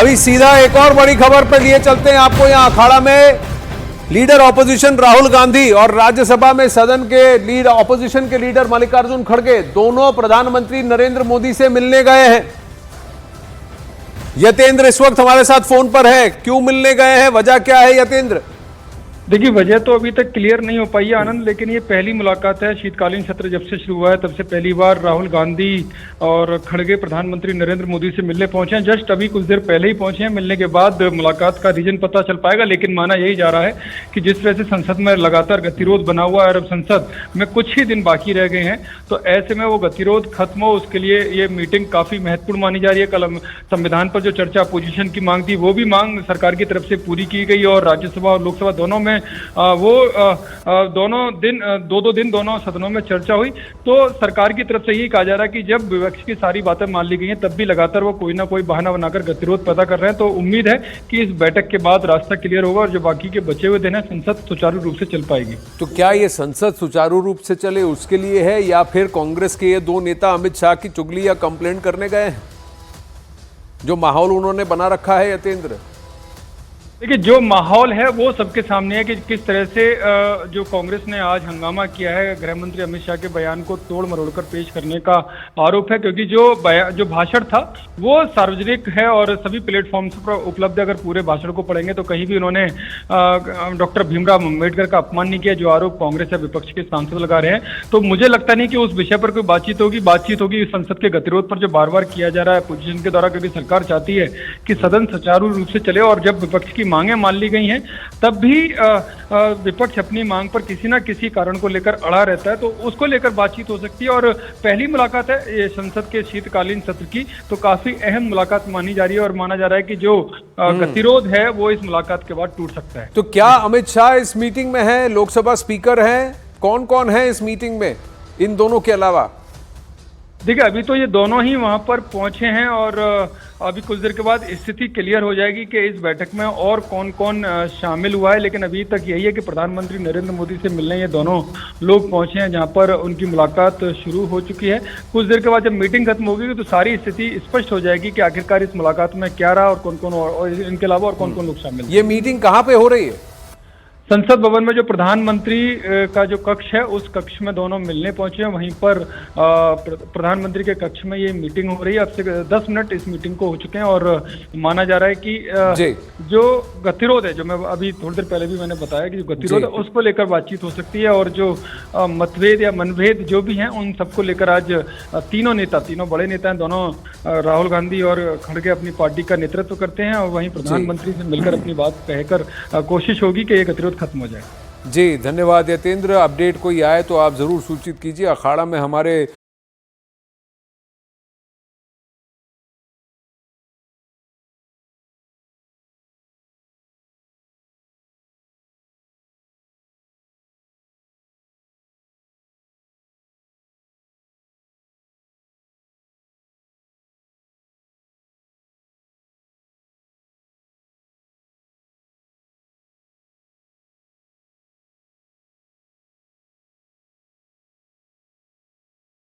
अभी सीधा एक और बड़ी खबर पर लिए चलते हैं आपको। यहां अखाड़ा में लीडर ऑपोजिशन राहुल गांधी और राज्यसभा में सदन के ऑपोजिशन के लीडर मल्लिकार्जुन खड़गे दोनों प्रधानमंत्री नरेंद्र मोदी से मिलने गए हैं। यतेंद्र इस वक्त हमारे साथ फोन पर है। क्यों मिलने गए हैं, वजह क्या है यतेंद्र? देखिए, वजह तो अभी तक क्लियर नहीं हो पाई है आनंद, लेकिन ये पहली मुलाकात है। शीतकालीन सत्र जब से शुरू हुआ है तब से पहली बार राहुल गांधी और खड़गे प्रधानमंत्री नरेंद्र मोदी से मिलने पहुंचे हैं। जस्ट अभी कुछ देर पहले ही पहुंचे हैं। मिलने के बाद मुलाकात का रीजन पता चल पाएगा, लेकिन माना यही जा रहा है कि जिस तरह से संसद में लगातार गतिरोध बना हुआ है और अब संसद में कुछ ही दिन बाकी रह गए हैं, तो ऐसे में वो गतिरोध खत्म हो उसके लिए ये मीटिंग काफी महत्वपूर्ण मानी जा रही है। कल संविधान पर जो चर्चा अपोजिशन की मांग थी, वो भी मांग सरकार की तरफ से पूरी की गई और राज्यसभा और लोकसभा दोनों में दोनों दिन दो दिन दोनों सदनों में चर्चा हुई। तो सरकार की तरफ से यही कहा जा रहा है कि जब विपक्ष की सारी बातें मान ली गई हैं, तब भी लगातार वो कोई ना कोई बहाना बनाकर गतिरोध पैदा कर रहे हैं। तो उम्मीद है कि इस बैठक के बाद रास्ता क्लियर होगा और जो बाकी के बचे हुए दिन है, संसद सुचारू रूप से चल पाएगी। तो क्या ये संसद सुचारू रूप से चले उसके लिए है, या फिर कांग्रेस के ये दो नेता अमित शाह की चुगली या कंप्लेंट करने गए हैं? जो माहौल उन्होंने बना रखा है यतेंद्र। देखिए, जो माहौल है वो सबके सामने है कि किस तरह से जो कांग्रेस ने आज हंगामा किया है, गृह मंत्री अमित शाह के बयान को तोड़ मरोड़ कर पेश करने का आरोप है। क्योंकि जो भाषण था वो सार्वजनिक है और सभी प्लेटफॉर्म्स पर उपलब्ध है। अगर पूरे भाषण को पढ़ेंगे तो कहीं भी उन्होंने डॉक्टर भीमराव अम्बेडकर का अपमान नहीं किया, जो आरोप कांग्रेस या विपक्ष के सांसद लगा रहे हैं। तो मुझे लगता नहीं कि उस विषय पर कोई बातचीत होगी संसद के गतिरोध पर जो बार बार किया जा रहा है अपोजिशन के द्वारा, क्योंकि सरकार चाहती है कि सदन सुचारू रूप से चले। और जब विपक्ष की मांगें मान ली गई हैं, तब भी विपक्ष अपनी मांग पर किसी ना किसी कारण को लेकर अड़ा रहता है, तो उसको लेकर बातचीत हो सकती है। और पहली मुलाकात है ये संसद के शीतकालीन सत्र की, तो काफी अहम मुलाकात मानी जा रही है और माना जा रहा है कि जो गतिरोध है वो इस मुलाकात के बाद टूट सकता है। तो क्या अमित शाह इस मीटिंग में है, लोकसभा स्पीकर हैं, कौन कौन है इस मीटिंग में इन दोनों के अलावा? देखिए, अभी तो ये दोनों ही वहां पर पहुंचे हैं और अभी कुछ देर के बाद स्थिति क्लियर हो जाएगी कि इस बैठक में और कौन कौन शामिल हुआ है। लेकिन अभी तक यही है कि प्रधानमंत्री नरेंद्र मोदी से मिलने ये दोनों लोग पहुंचे हैं, जहां पर उनकी मुलाकात शुरू हो चुकी है। कुछ देर के बाद जब मीटिंग खत्म होगी तो सारी स्थिति स्पष्ट हो जाएगी कि आखिरकार इस मुलाकात में क्या रहा और कौन कौन, और इनके अलावा और कौन कौन लोग शामिल। ये मीटिंग कहाँ पे हो रही है? संसद भवन में जो प्रधानमंत्री का जो कक्ष है, उस कक्ष में दोनों मिलने पहुंचे हैं। वहीं पर प्रधानमंत्री के कक्ष में ये मीटिंग हो रही है। अब से 10 मिनट इस मीटिंग को हो चुके हैं और माना जा रहा है कि जो गतिरोध है, जो मैं अभी थोड़ी देर पहले भी मैंने बताया कि जो गतिरोध है उसको लेकर बातचीत हो सकती है। और जो मतभेद या मनभेद जो भी हैं, उन सबको लेकर आज तीनों बड़े नेता हैं, दोनों राहुल गांधी और खड़गे अपनी पार्टी का नेतृत्व करते हैं और वहीं प्रधानमंत्री से मिलकर अपनी बात कहकर कोशिश होगी कि ये गतिरोध खत्म हो जाए। जी धन्यवाद यतेंद्र। अपडेट कोई आए तो आप जरूर सूचित कीजिए। अखाड़ा में हमारे